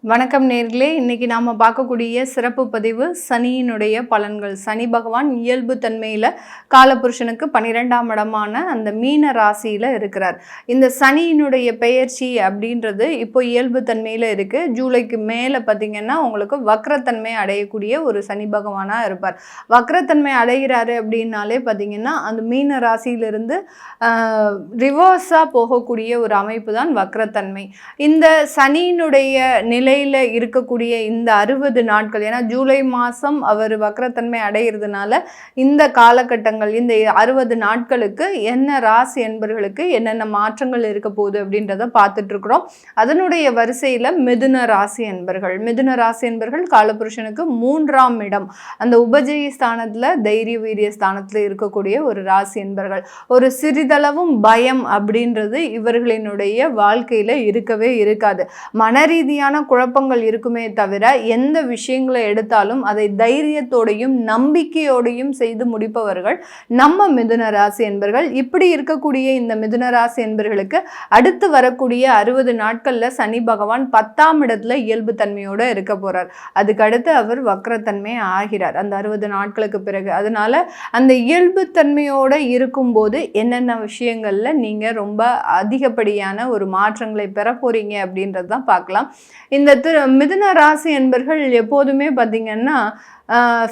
வணக்கம் நேர்களே, இன்னைக்கு நாம பார்க்கக்கூடிய சிறப்பு பதிவு சனியினுடைய பலன்கள். சனி பகவான் இயல்பு தன்மையில காலபுருஷனுக்கு 12ஆம் இடமான அந்த மீன ராசியில இருக்கிறார். இந்த சனியினுடைய பெயர்ச்சி அப்படின்றது இப்போ இயல்பு தன்மையில இருக்கு. ஜூலைக்கு மேல பார்த்தீங்கன்னா உங்களுக்கு வக்ரத்தன்மை அடையக்கூடிய ஒரு சனி பகவானா இருப்பார். வக்ரத்தன்மை அடைகிறாரு அப்படின்னாலே பார்த்தீங்கன்னா அந்த மீன ராசியிலிருந்து ரிவர்ஸா போகக்கூடிய ஒரு அமைப்பு தான் வக்ரத்தன்மை. இந்த சனியினுடைய நிலையில இருக்கக்கூடிய இந்த 60 நாட்கள், ஏன்னா ஜூலை மாதம் அவர் வக்ரத்தன்மை அடைகிறதுனால இந்த காலகட்டங்கள், இந்த 60 நாட்களுக்கு என்ன ராசி என்பர்களுக்கு என்னென்ன மாற்றங்கள் இருக்க போகுது அப்படின்றத பார்த்துட்டு இருக்கிறோம். அதனுடைய வரிசையில் மிதுன ராசி என்பர்கள் காலபுருஷனுக்கு 3ஆம் இடம், அந்த உபஜய ஸ்தானத்தில் தைரிய வீரிய ஸ்தானத்தில் இருக்கக்கூடிய ஒரு ராசி என்பர்கள். ஒரு சிறிதளவும் பயம் அப்படின்றது இவர்களினுடைய வாழ்க்கையில் இருக்கவே இருக்காது. மனரீதியான குழப்பங்கள் இருக்குமே தவிர எந்த விஷயங்களை எடுத்தாலும் அதை தைரியத்தோடையும் நம்பிக்கையோடையும் செய்து முடிப்பவர்கள் நம்ம மிதுன ராசி என்பர்கள். இப்படி இருக்கக்கூடிய இந்த மிதுன ராசி என்பர்களுக்கு அடுத்து வரக்கூடிய 60 நாட்கள்ல சனி பகவான் 10ஆம் இடத்துல இயல்பு தன்மையோட இருக்க போறார். அதுக்கு அடுத்து அவர் வக்ரத்தன்மை ஆகிறார் அந்த 60 நாட்களுக்கு பிறகு. அதனால அந்த இயல்பு தன்மையோட இருக்கும்போது என்னென்ன விஷயங்கள்ல நீங்க ரொம்ப அதிகப்படியான ஒரு மாற்றங்களை பெற போறீங்க அப்படின்றது தான் பார்க்கலாம். இந்த மிதுன ராசி என்பர்கள் எப்போதுமே பார்த்தீங்கன்னா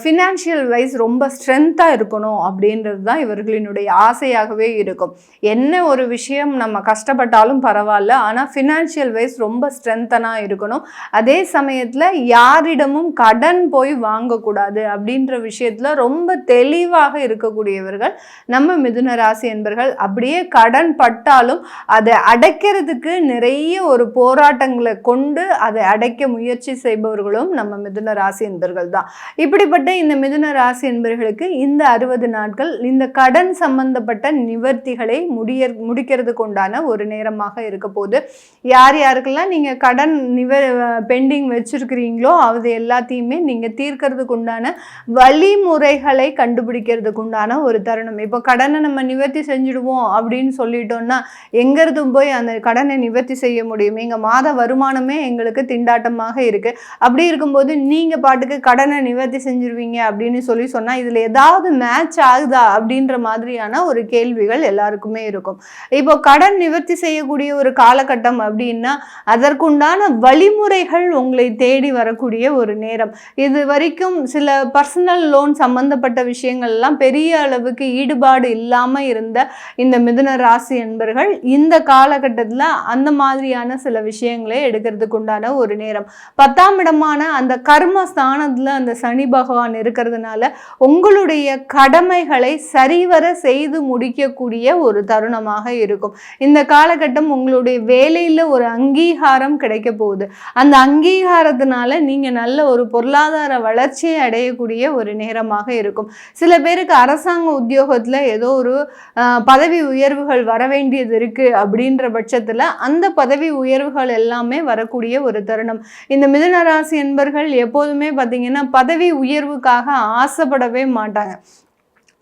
ஃபினான்ஷியல் வைஸ் ரொம்ப ஸ்ட்ரென்த்தாக இருக்கணும் அப்படின்றது தான் இவர்களினுடைய ஆசையாகவே இருக்கும். என்ன ஒரு விஷயம் நம்ம கஷ்டப்பட்டாலும் பரவாயில்ல, ஆனால் ஃபினான்ஷியல் வைஸ் ரொம்ப ஸ்ட்ரென்த்தனாக இருக்கணும். அதே சமயத்தில் யாரிடமும் கடன் போய் வாங்கக்கூடாது அப்படின்ற விஷயத்தில் ரொம்ப தெளிவாக இருக்கக்கூடியவர்கள் நம்ம மிதுன ராசி என்பர்கள். அப்படியே கடன் பட்டாலும் அதை அடைக்கிறதுக்கு நிறைய ஒரு போராட்டங்களை கொண்டு அதை அடைக்க முயற்சி செய்பவர்களும் நம்ம மிதுன ராசி என்பர்கள் தான். இப்படிப்பட்ட இந்த மிதுன ராசி என்பவர்களுக்கு இந்த 60 நாட்கள் இந்த கடன் சம்பந்தப்பட்ட நிவர்த்திகளை முடிக்கிறதுக்கு உண்டான ஒரு நேரமாக இருக்க போது. யார் யாருக்கெல்லாம் நீங்க கடன் பெண்டிங் வச்சிருக்கிறீங்களோ அது எல்லாத்தையுமே நீங்க தீர்க்கிறதுக்கு உண்டான வழிமுறைகளை கண்டுபிடிக்கிறதுக்கு உண்டான ஒரு தருணம். இப்போ கடனை நம்ம நிவர்த்தி செஞ்சுடுவோம் அப்படின்னு சொல்லிட்டோம்னா எங்கிறதும் போய் அந்த கடனை நிவர்த்தி செய்ய முடியும்? எங்க மாத வருமானமே எங்களுக்கு திண்டாட்டமாக இருக்கு. அப்படி இருக்கும்போது நீங்க பாட்டுக்கு கடனை நிவர்த்தி செஞ்சிருவீங்க அப்படின்னு சொன்னா இதுல ஏதாவது மேட்ச் ஆகுதா அப்படின்ற மாதிரியான ஒரு கேள்விகள் எல்லாருக்குமே இருக்கும். இப்போ கடன் நிவர்த்தி செய்யக்கூடிய ஒரு காலகட்டம் அப்படின்னா அதற்குண்டான வழிமுறைகள் உங்களை தேடி வரக்கூடிய ஒரு நேரம். இது வரைக்கும் சில பர்சனல் லோன் சம்பந்தப்பட்ட விஷயங்கள் எல்லாம் பெரிய அளவுக்கு ஈடுபாடு இல்லாம இருந்த இந்த மிதுன ராசி என்பர்கள் இந்த காலகட்டத்துல அந்த மாதிரியான சில விஷயங்களை எடுக்கிறதுக்கு உண்டான ஒரு நேரம். 10ஆம் இடமான அந்த கர்ம ஸ்தானத்துல அந்த சனி பகவான் இருக்கிறதுனால உங்களுடைய கடமைகளை சரிவர செய்து முடிக்கக்கூடிய ஒரு தருணமாக இருக்கும். இந்த காலகட்டம் உங்களுடைய வேலையில ஒரு அங்கீகாரம் கிடைக்க போகுது. அந்த அங்கீகாரத்தினால நீங்க நல்ல ஒரு பொருளாதார வளர்ச்சியை அடையக்கூடிய ஒரு நேரமாக இருக்கும். சில பேருக்கு அரசாங்க உத்தியோகத்துல ஏதோ ஒரு பதவி உயர்வுகள் வர வேண்டியது இருக்கு அப்படின்ற பட்சத்துல அந்த பதவி உயர்வுகள் எல்லாமே வரக்கூடிய ஒரு தருணம். இந்த மிதுன ராசி என்பர்கள் எப்போதுமே பார்த்தீங்கன்னா பதவி உயர்வுக்காக ஆசைப்படவே மாட்டாங்க.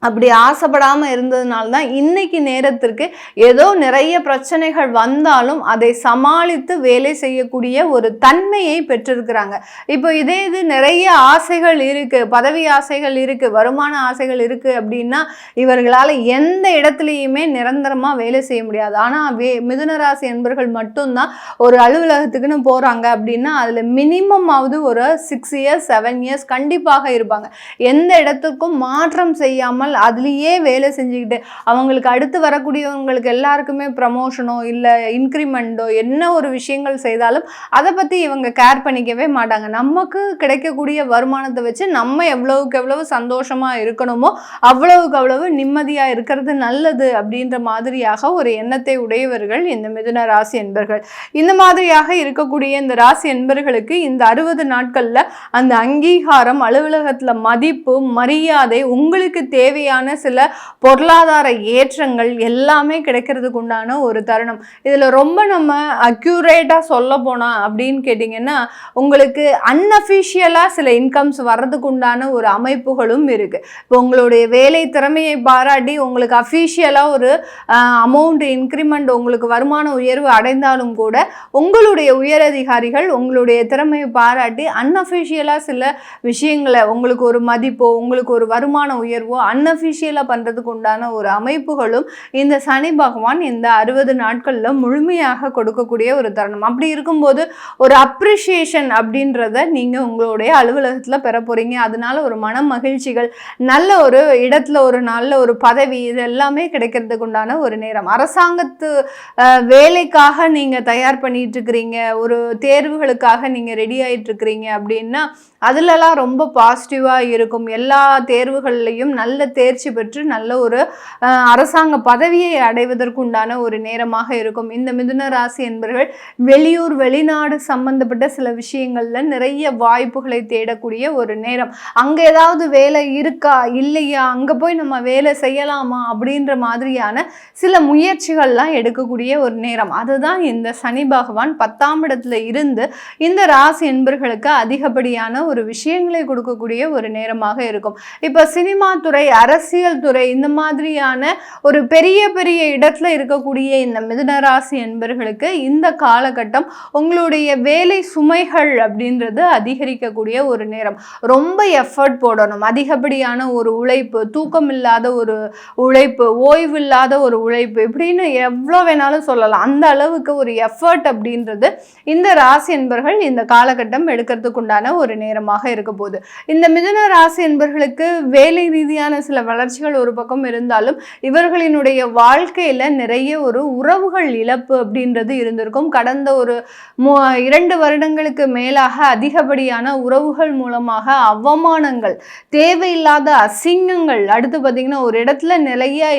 அப்படி ஆசைப்படாமல் இருந்ததுனால தான் இன்னைக்கு நேரத்திற்கு ஏதோ நிறைய பிரச்சனைகள் வந்தாலும் அதை சமாளித்து வேலை செய்யக்கூடிய ஒரு தன்மையை பெற்றிருக்கிறாங்க. இப்போ இது நிறைய ஆசைகள் இருக்குது, பதவி ஆசைகள் இருக்குது, வருமான ஆசைகள் இருக்குது அப்படின்னா இவர்களால் எந்த இடத்துலையுமே நிரந்தரமாக வேலை செய்ய முடியாது. ஆனால் மிதுன ராசி என்பர்கள் மட்டும்தான் ஒரு அலுவலகத்துக்குன்னு போகிறாங்க அப்படின்னா அதில் மினிமம் ஆவது ஒரு 6 இயர்ஸ் 7 இயர்ஸ் கண்டிப்பாக இருப்பாங்க. எந்த இடத்துக்கும் மாற்றம் செய்யாமல் அதுலேயே வேலை செஞ்சுக்கிட்டு அவங்களுக்கு அடுத்து வரக்கூடியவங்களுக்கு எல்லாருக்குமே ப்ரமோஷனோ இல்லை இன்க்ரிமெண்ட்டோ என்ன ஒரு விஷயங்கள் செய்தாலும் அதை பற்றி இவங்க கேர் பண்ணிக்கவே மாட்டாங்க. நமக்கு கிடைக்கக்கூடிய வருமானத்தை வச்சு நம்ம எவ்வளவுக்கு எவ்வளவு சந்தோஷமாக இருக்கணுமோ அவ்வளவுக்கு அவ்வளவு நிம்மதியாக இருக்கிறது நல்லது அப்படின்ற மாதிரியாக ஒரு எண்ணத்தை உடையவர்கள் இந்த மிதுன ராசி என்பர்கள். இந்த மாதிரியாக இருக்கக்கூடிய இந்த ராசி என்பர்களுக்கு இந்த 60 நாட்களில் அந்த அங்கீகாரம், அலுவலகத்தில் மதிப்பு, மரியாதை, உங்களுக்கு தேவை தேவையான சில பொருளாதார ஏற்றங்கள் எல்லாமே கிடைக்கிறதுக்கு உண்டான ஒரு தருணம். இதில் ரொம்ப நம்ம அக்யூரேட்டாக சொல்ல போனால் அப்படின்னு கேட்டிங்கன்னா, உங்களுக்கு அன்அஃபிஷியலாக சில இன்கம்ஸ் வர்றதுக்கு உண்டான ஒரு அமைப்புகளும் இருக்குது. இப்போ உங்களுடைய வேலை திறமையை பாராட்டி உங்களுக்கு அஃபிஷியலாக ஒரு அமௌண்ட் இன்க்ரிமெண்ட், உங்களுக்கு வருமான உயர்வு அடைந்தாலும் கூட உங்களுடைய உயரதிகாரிகள் உங்களுடைய திறமையை பாராட்டி அன்அஃபிஷியலாக சில விஷயங்களை, உங்களுக்கு ஒரு மதிப்போ உங்களுக்கு ஒரு வருமான உயர்வோ அன்அஃபிஷியலாக பண்ணுறதுக்கு உண்டான ஒரு அமைப்புகளும் இந்த சனி பகவான் இந்த 60 நாட்களில் முழுமையாக கொடுக்கக்கூடிய ஒரு தருணம். அப்படி இருக்கும்போது ஒரு அப்ரிஷியேஷன் அப்படின்றத நீங்கள் உங்களுடைய அலுவலகத்தில் பெற போகிறீங்க. அதனால ஒரு மன மகிழ்ச்சிகள், நல்ல ஒரு இடத்துல ஒரு நல்ல ஒரு பதவி, இது எல்லாமே கிடைக்கிறதுக்கு உண்டான ஒரு நேரம். அரசாங்கத்து வேலைக்காக நீங்கள் தயார் பண்ணிட்டு இருக்கிறீங்க, ஒரு தேர்வுகளுக்காக நீங்கள் ரெடி ஆகிட்டு இருக்கிறீங்க அப்படின்னா அதிலெல்லாம் ரொம்ப பாசிட்டிவாக இருக்கும். எல்லா தேர்வுகள்லையும் நல்ல தேர்ச்சி பெற்று நல்ல ஒரு அரசாங்க பதவியை அடைவதற்கு உண்டான ஒரு நேரமாக இருக்கும். இந்த மிதுன ராசி என்பவர்கள் வெளியூர் வெளிநாடு சம்பந்தப்பட்ட சில விஷயங்களில் நிறைய வாய்ப்புகளை தேடக்கூடிய ஒரு நேரம். அங்கே ஏதாவது வேலை இருக்கா இல்லையா, அங்கே போய் நம்ம வேலை செய்யலாமா அப்படின்ற மாதிரியான சில முயற்சிகள்லாம் எடுக்கக்கூடிய ஒரு நேரம். அதுதான் இந்த சனி பகவான் 10ஆம் இடத்துல இருந்து இந்த ராசி என்பவர்களுக்கு அதிகப்படியான ஒரு விஷயங்களை கொடுக்கக்கூடிய ஒரு நேரமாக இருக்கும். இப்போ சினிமா துறை, அரசியல் துறை, இந்த மாதிரியான ஒரு பெரிய பெரிய இடத்துல இருக்கக்கூடிய இந்த மிதுன ராசி என்பவர்களுக்கு இந்த காலகட்டம் உங்களுடைய வேலை சுமைகள் அப்படின்றது அதிகரிக்கக்கூடிய ஒரு நேரம். ரொம்ப எஃபர்ட் போடணும், அதிகப்படியான ஒரு உழைப்பு, தூக்கம் இல்லாத ஒரு உழைப்பு, ஓய்வு இல்லாத ஒரு உழைப்பு, இப்படின்னு எவ்வளோ வேணாலும் சொல்லலாம். அந்த அளவுக்கு ஒரு எஃபர்ட் அப்படின்றது இந்த ராசி என்பவர்கள் இந்த காலகட்டம் எடுக்கிறதுக்கு உண்டான ஒரு நேரமாக இருக்க போகுது. இந்த மிதுன ராசி என்பவர்களுக்கு வேலை ரீதியான சில வளர்ச்சிகள் ஒரு பக்கம் இருந்தாலும் இவர்களினுடைய வாழ்க்கையில நிறைய ஒரு உறவுகள் இழப்பு அப்படின்றது இருந்திருக்கும். கடந்த ஒரு 2 வருடங்களுக்கு மேலாக அதிகப்படியான உறவுகள் மூலமாக அவமானங்கள், தேவையில்லாத அசிங்கங்கள், அடுத்து பார்த்தீங்கன்னா ஒரு இடத்துல நிலையா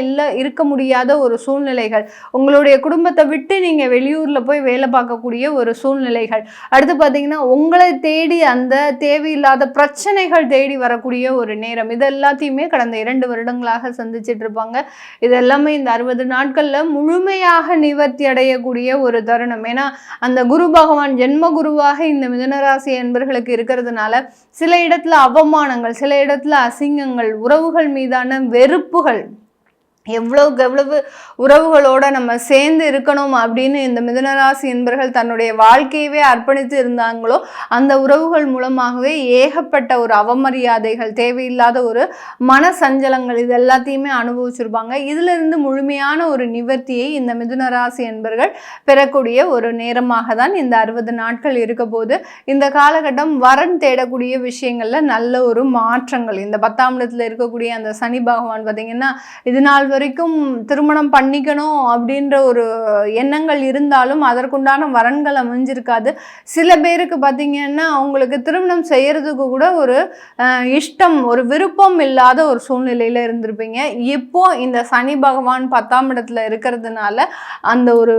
இருக்க முடியாத ஒரு சூழ்நிலைகள், உங்களுடைய குடும்பத்தை விட்டு நீங்க வெளியூர்ல போய் வேலை பார்க்கக்கூடிய ஒரு சூழ்நிலைகள், அடுத்து பார்த்தீங்கன்னா உங்களை தேடி அந்த தேவையில்லாத பிரச்சனைகள் தேடி வரக்கூடிய ஒரு நேரம். இது எல்லாத்தையுமே கடந்த 2 வருடங்களாக சந்திச்சிட்டு இருப்பாங்க. இது எல்லாமே இந்த 60 நாட்கள்ல முழுமையாக நிவர்த்தி அடையக்கூடிய ஒரு தருணம். ஏன்னா அந்த குரு பகவான் ஜென்ம குருவாக இந்த மிதுனராசி என்பவர்களுக்கு இருக்கிறதுனால சில இடத்துல அவமானங்கள், சில இடத்துல அசிங்கங்கள், உறவுகள் மீதான வெறுப்புகள், எவ்வளவுக்கு எவ்வளவு உறவுகளோட நம்ம சேர்ந்து இருக்கணும் அப்படின்னு இந்த மிதுனராசி என்பவர்கள் தன்னுடைய வாழ்க்கையவே அர்ப்பணித்து இருந்தாங்களோ அந்த உறவுகள் மூலமாகவே ஏகப்பட்ட ஒரு அவமரியாதைகள், தேவையில்லாத ஒரு மன சஞ்சலங்கள், இது எல்லாத்தையுமே அனுபவிச்சிருப்பாங்க. இதுல இருந்து முழுமையான ஒரு நிவர்த்தியை இந்த மிதுனராசி என்பவர்கள் பெறக்கூடிய ஒரு நேரமாக தான் இந்த 60 நாட்கள் இருக்க போது. இந்த காலகட்டம் வரன் தேடக்கூடிய விஷயங்கள்ல நல்ல ஒரு மாற்றங்கள். இந்த 10ஆம் இடத்துல இருக்கக்கூடிய அந்த சனி பகவான் பார்த்தீங்கன்னா இது நாள் வரைக்கும் திருமணம் பண்ணிக்கணும் அப்படின்ற ஒரு எண்ணங்கள் இருந்தாலும் அதற்குண்டான வரன்கள் அமைஞ்சிருக்காது. சில பேருக்கு பார்த்தீங்கன்னா அவங்களுக்கு திருமணம் செய்யறதுக்கு கூட ஒரு இஷ்டம், ஒரு விருப்பம் இல்லாத ஒரு சூழ்நிலையில இருந்திருப்பீங்க. இப்போ இந்த சனி பகவான் 10ஆம் இடத்துல இருக்கிறதுனால அந்த ஒரு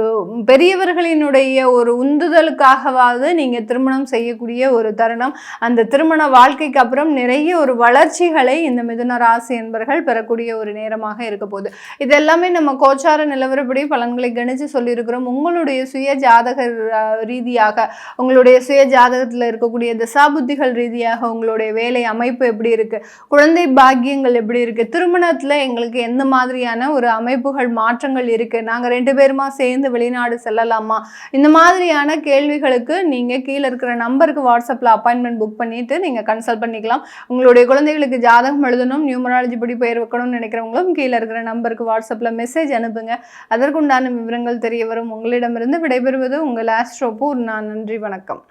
பெரியவர்களினுடைய ஒரு உந்துதலுக்காகவாவது நீங்க திருமணம் செய்யக்கூடிய ஒரு தருணம். அந்த திருமண வாழ்க்கைக்கு அப்புறம் நிறைய ஒரு வளர்ச்சிகளை இந்த மிதுன ராசி என்பவர்கள் பெறக்கூடிய ஒரு நேரமாக இருக்க போகுது. இதெல்லாமே நம்ம கோச்சார நிலவரப்படி பலன்களை கணிச்சு சொல்லியிருக்கிறோம். உங்களுடைய சுய ஜாதக ரீதியாக, உங்களுடைய சுய ஜாதகத்தில் இருக்கக்கூடிய திசாபுத்திகள் ரீதியாக உங்களுடைய வேலை அமைப்பு எப்படி இருக்கு, குழந்தை பாக்கியங்கள் எப்படி இருக்கு, திருமணத்துல எங்களுக்கு எந்த மாதிரியான ஒரு அமைப்புகள் மாற்றங்கள் இருக்கு, நாங்க 2 பேருமா சேர்ந்து வெளிநாடு செல்லலாமா, இந்த மாதிரியான கேள்விகளுக்கு நீங்க கீழே இருக்கிற நம்பருக்கு வாட்ஸ்அப்ல அப்பாயின்மெண்ட் புக் பண்ணிட்டு நீங்க கன்சல்ட் பண்ணிக்கலாம். உங்களுடைய குழந்தைகளுக்கு ஜாதகம் எழுதணும், நியூமராலஜி படி பெயர் வைக்கணும்னு நினைக்கிறவங்களும் கீழே இருக்கிற நம்பருக்கு வாட்ஸ்அப்ல மெசேஜ் அனுப்புங்க. அதற்குண்டான விவரங்கள் தெரிய வரும். உங்களிடமிருந்து விடைபெறுவது உங்கள் ஆஸ்ட்ரோ பூர்ணா. நன்றி, வணக்கம்.